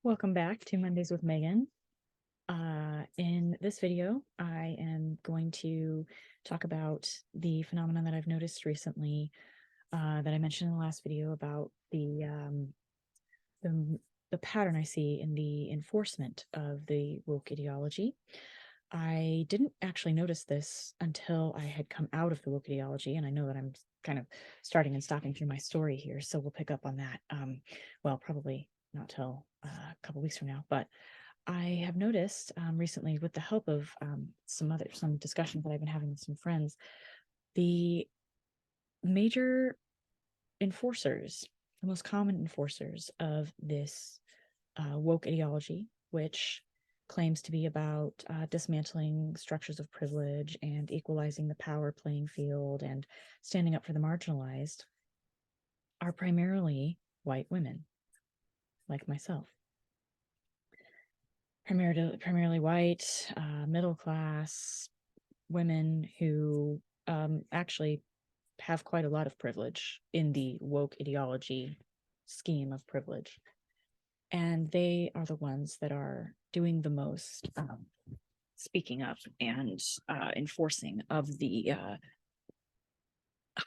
Welcome back to Mondays with Megan. In this video, I am going to talk about the phenomenon that I've noticed recently that I mentioned in the last video about the pattern I see in the enforcement of the woke ideology. I didn't actually notice this until I had come out of the woke ideology, and I know that I'm kind of starting and stopping through my story here, so we'll pick up on that. Well, probably not till a couple weeks from now, but I have noticed recently, with the help of some discussions that I've been having with some friends, the major enforcers, the most common enforcers of this woke ideology, which claims to be about dismantling structures of privilege and equalizing the power playing field and standing up for the marginalized, are primarily white women, like myself. Primarily white, middle class women who actually have quite a lot of privilege in the woke ideology scheme of privilege. And they are the ones that are doing the most speaking up and enforcing of the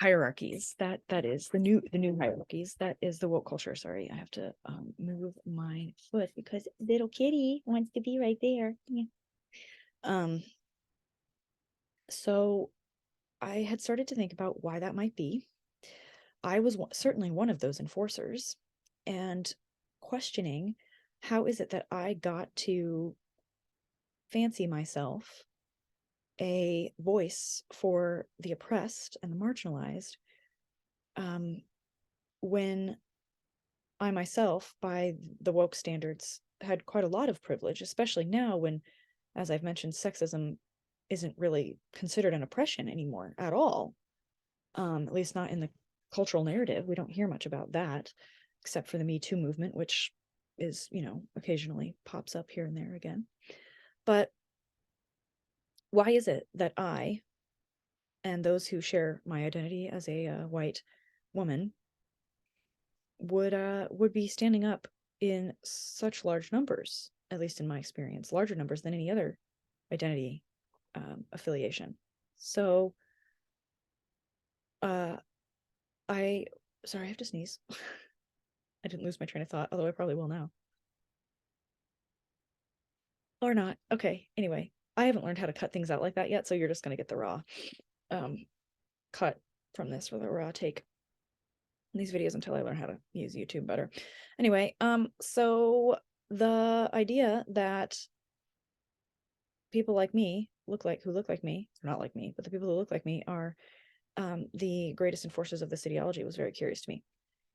hierarchies. That is the new hierarchies. That is the woke culture. Sorry, I have to move my foot because little kitty wants to be right there. Yeah. So I had started to think about why that might be. I was certainly one of those enforcers, and questioning how is it that I got to fancy myself a voice for the oppressed and the marginalized, when I myself, by the woke standards, had quite a lot of privilege, especially now when, as I've mentioned, sexism isn't really considered an oppression anymore at all, at least not in the cultural narrative. We don't hear much about that, except for the Me Too movement, which is, occasionally pops up here and there again. But why is it that I and those who share my identity as a white woman would be standing up in such large numbers, at least in my experience, larger numbers than any other identity affiliation? So I sorry, I have to sneeze. I didn't lose my train of thought, although I probably will now. Or not. Okay, anyway, I haven't learned how to cut things out like that yet, so you're just going to get the raw cut from this, for the raw take in these videos until I learn how to use YouTube better. Anyway, so the idea that people like me who look like me, not like me, but the people who look like me are the greatest enforcers of this ideology was very curious to me.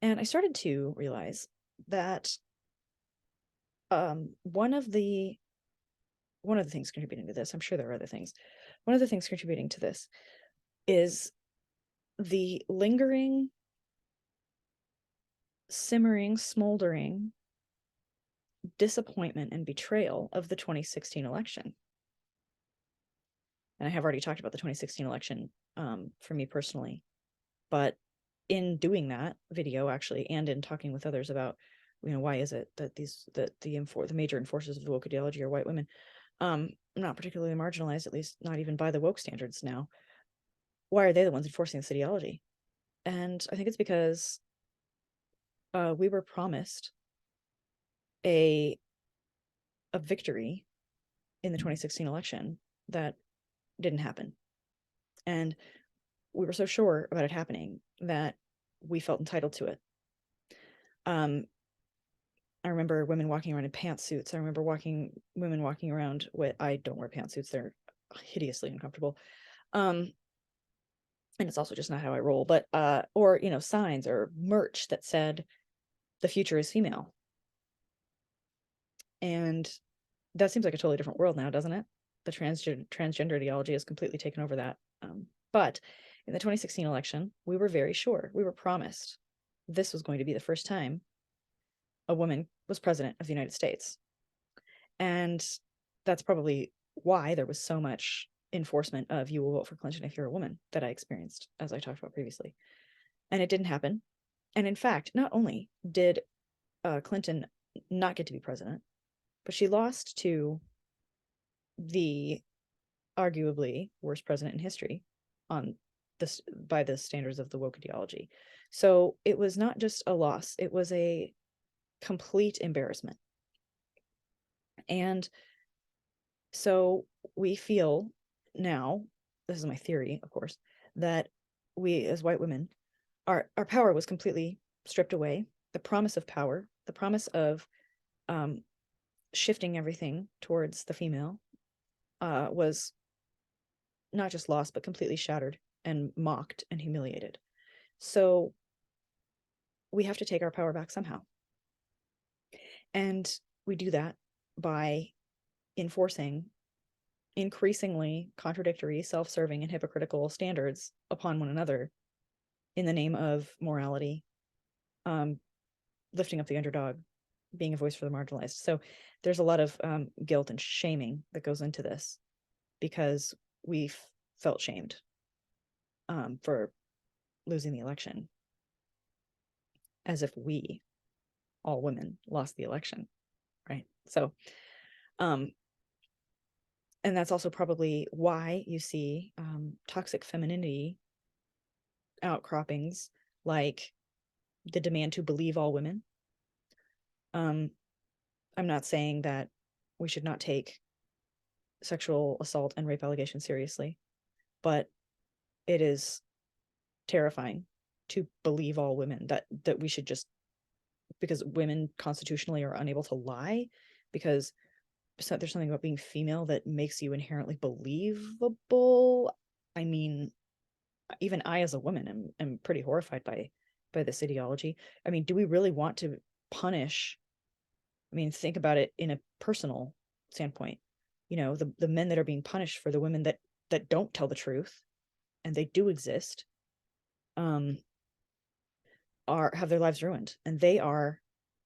And I started to realize that one of the things contributing to this, I'm sure there are other things, one of the things contributing to this is the lingering, simmering, smoldering disappointment and betrayal of the 2016 election. And I have already talked about the 2016 election for me personally, but in doing that video, actually, and in talking with others about, why is it that the major enforcers of the woke ideology are white women, not particularly marginalized, at least not even by the woke standards now. Why are they the ones enforcing this ideology? And I think it's because we were promised a victory in the 2016 election that didn't happen. And we were so sure about it happening that we felt entitled to it. I remember women walking around in pantsuits. I remember women walking around with, I don't wear pantsuits. They're hideously uncomfortable. And it's also just not how I roll, but, or, signs or merch that said, the future is female. And that seems like a totally different world now, doesn't it? The transgender ideology has completely taken over that. But in the 2016 election, we were very sure, we were promised this was going to be the first time a woman was president of the United States. And that's probably why there was so much enforcement of you will vote for Clinton if you're a woman that I experienced, as I talked about previously. And it didn't happen. And in fact, not only did Clinton not get to be president, but she lost to the arguably worst president in history on this by the standards of the woke ideology. So it was not just a loss, it was a complete embarrassment. And so we feel now, this is my theory, of course, that we as white women, our power was completely stripped away. The promise of power, the promise of shifting everything towards the female, was not just lost, but completely shattered and mocked and humiliated. So we have to take our power back somehow. And we do that by enforcing increasingly contradictory, self-serving, and hypocritical standards upon one another in the name of morality, lifting up the underdog, being a voice for the marginalized. So there's a lot of guilt and shaming that goes into this because we felt shamed for losing the election, as if we, all women, lost the election, right? So, and that's also probably why you see toxic femininity outcroppings, like the demand to believe all women. I'm not saying that we should not take sexual assault and rape allegations seriously, but it is terrifying to believe all women, that we should just, because women constitutionally are unable to lie, because there's something about being female that makes you inherently believable. I mean, even I as a woman am pretty horrified by this ideology. I mean, do we really want to punish? I mean, think about it in a personal standpoint. You know, the men that are being punished for the women that don't tell the truth, and they do exist, have their lives ruined, and they are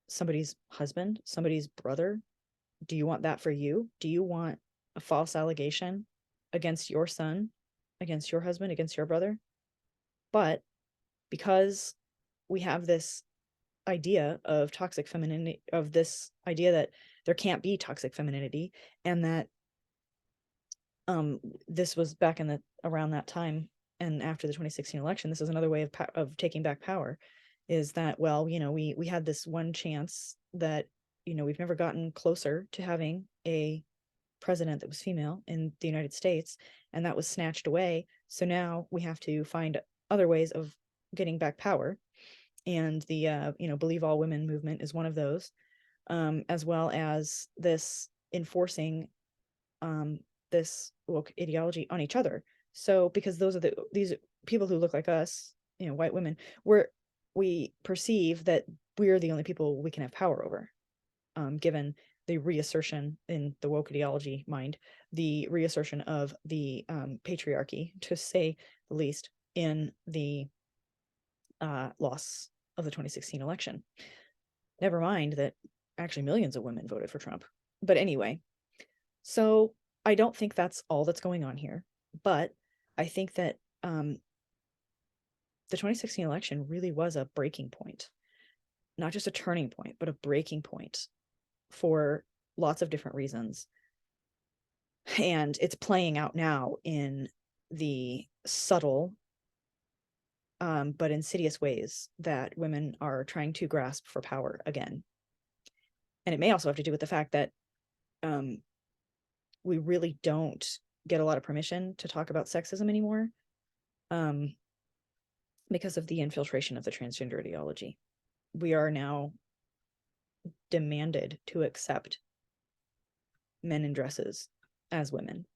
somebody's husband, somebody's brother. Do you want that for you? Do you want a false allegation against your son, against your husband, against your brother? But because we have this idea of toxic femininity, of this idea that there can't be toxic femininity, and that this was back in around that time and after the 2016 election, this is another way of taking back power, is that, well, you know, we had this one chance that, you know, we've never gotten closer to having a president that was female in the United States, and that was snatched away. So now we have to find other ways of getting back power, and the you know, believe all women movement is one of those, as well as this enforcing this woke ideology on each other. So because those are these people who look like us, you know, white women, we perceive that we're the only people we can have power over, given the reassertion in the woke ideology mind, the reassertion of the patriarchy, to say the least, in the loss of the 2016 election. Never mind that actually millions of women voted for Trump. But anyway, so I don't think that's all that's going on here, but I think that the 2016 election really was a breaking point, not just a turning point, but a breaking point for lots of different reasons. And it's playing out now in the subtle but insidious ways that women are trying to grasp for power again. And it may also have to do with the fact that we really don't get a lot of permission to talk about sexism anymore, because of the infiltration of the transgender ideology. We are now demanded to accept men in dresses as women.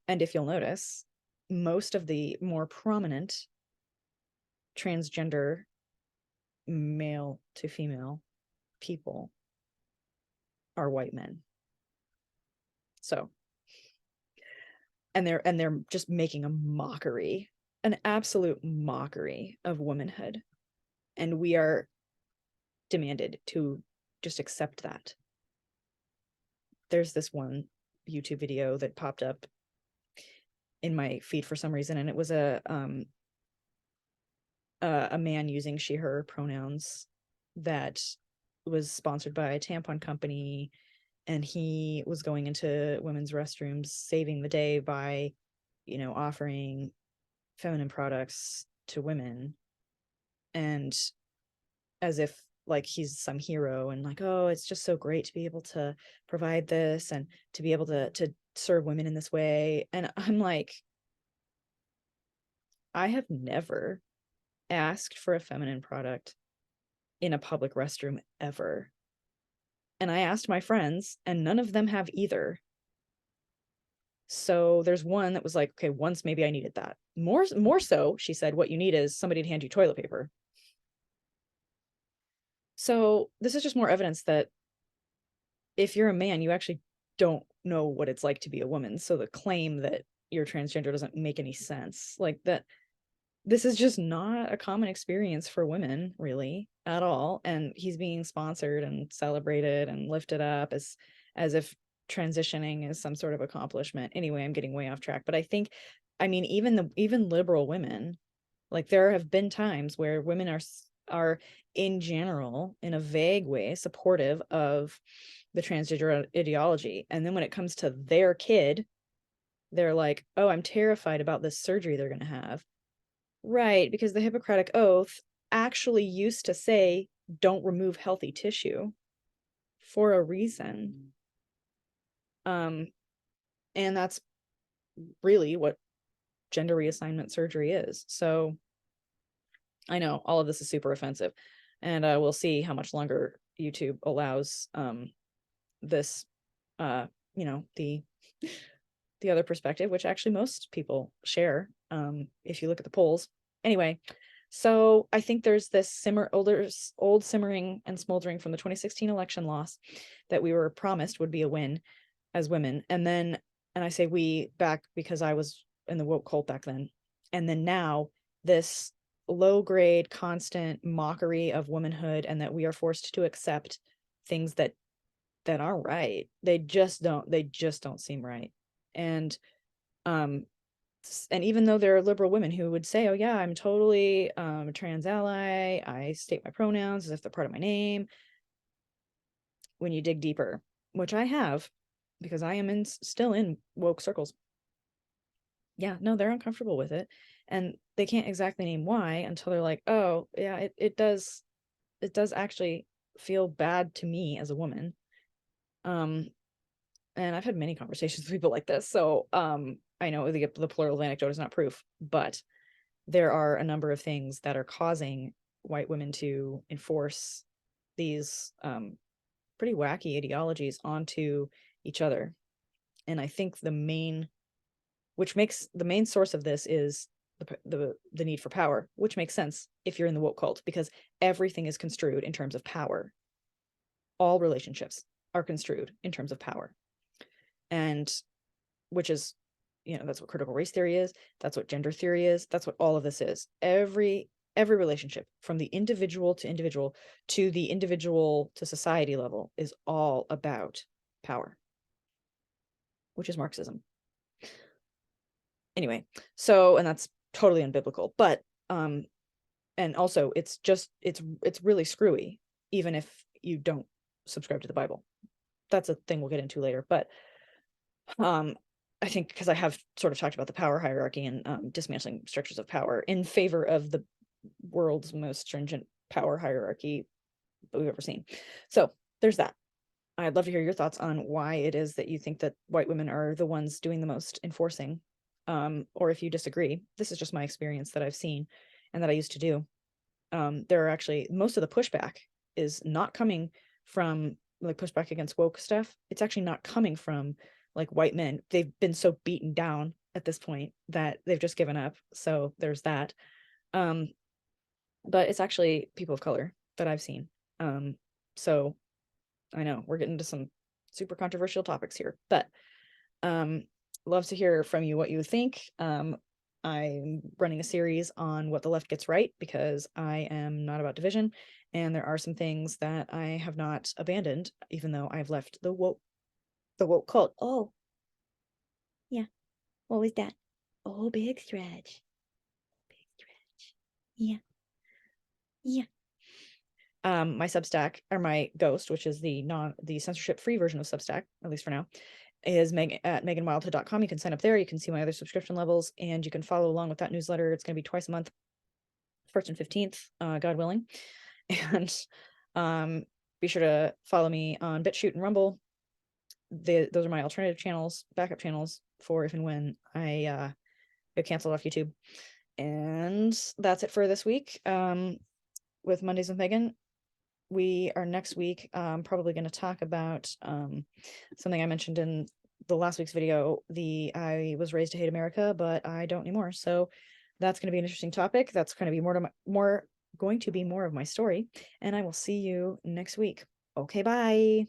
And if you'll notice, most of the more prominent transgender male to female people are white men. So, and they're just making a mockery, an absolute mockery of womanhood. And we are demanded to just accept that. There's this one YouTube video that popped up in my feed for some reason, and it was a man using she, her pronouns that was sponsored by a tampon company, and he was going into women's restrooms saving the day by, offering feminine products to women, and as if like he's some hero, and like, oh, it's just so great to be able to provide this and to be able to serve women in this way. And I'm like, I have never asked for a feminine product in a public restroom ever. And I asked my friends, and none of them have either. So there's one that was like, okay, once maybe I needed that. More so, she said, what you need is somebody to hand you toilet paper. So this is just more evidence that if you're a man, you actually don't know what it's like to be a woman. So the claim that you're transgender doesn't make any sense. Like that, this is just not a common experience for women, really, at all. And he's being sponsored and celebrated and lifted up as if transitioning is some sort of accomplishment. Anyway, I'm getting way off track, but I mean, even liberal women, like there have been times where women are in general, in a vague way, supportive of the transgender ideology, and then when it comes to their kid, they're like, oh, I'm terrified about this surgery they're going to have. Right, because the Hippocratic Oath actually used to say, don't remove healthy tissue for a reason. And that's really what gender reassignment surgery is. So I know all of this is super offensive, and we'll see how much longer YouTube allows this, the other perspective, which actually most people share, if you look at the polls. Anyway, so I think there's this old simmering and smoldering from the 2016 election loss that we were promised would be a win as women. And I say we back because I was in the woke cult back then. And then now this low grade, constant mockery of womanhood, and that we are forced to accept things that aren't right. They just don't seem right. And even though there are liberal women who would say, oh yeah, I'm totally a trans ally, I state my pronouns as if they're part of my name, when you dig deeper, which I have because I am still in woke circles, yeah, no, they're uncomfortable with it, and they can't exactly name why until they're like, oh yeah, it does actually feel bad to me as a woman. And I've had many conversations with people like this, so I know the plural anecdote is not proof, but there are a number of things that are causing white women to enforce these pretty wacky ideologies onto each other. And I think the main source of this is the need for power, which makes sense if you're in the woke cult, because everything is construed in terms of power. All relationships are construed in terms of power, and which is, that's what critical race theory is, that's what gender theory is, that's what all of this is. Every relationship, from the individual to individual to the individual to society level, is all about power, which is Marxism. Anyway, so, and that's totally unbiblical, but and also it's really screwy, even if you don't subscribe to the Bible. That's a thing we'll get into later. But I think because I have sort of talked about the power hierarchy and dismantling structures of power in favor of the world's most stringent power hierarchy that we've ever seen. So there's that. I'd love to hear your thoughts on why it is that you think that white women are the ones doing the most enforcing, or if you disagree. This is just my experience that I've seen and that I used to do. There are actually, most of the pushback is not coming from like pushback against woke stuff. It's actually not coming from like white men. They've been so beaten down at this point that they've just given up. So there's that. But it's actually people of color that I've seen. So I know we're getting to some super controversial topics here, but love to hear from you what you think. I'm running a series on what the left gets right, because I am not about division, and there are some things that I have not abandoned, even though I've left the woke cult. Oh, yeah. What was that? Oh, big stretch. Big stretch. Yeah. Yeah. My Substack, or my Ghost, which is the censorship free version of Substack, at least for now, is at meganwildhood.com. You can sign up there. You can see my other subscription levels, and you can follow along with that newsletter. It's going to be twice a month, 1st and 15th, God willing. And be sure to follow me on BitChute and Rumble. Those are my alternative channels, backup channels for if and when I get canceled off YouTube. And that's it for this week. With Mondays with Megan, we are next week probably going to talk about something I mentioned in the last week's video. I was raised to hate America, but I don't anymore. So that's going to be an interesting topic. That's going to be more of my story, and I will see you next week. Okay, bye.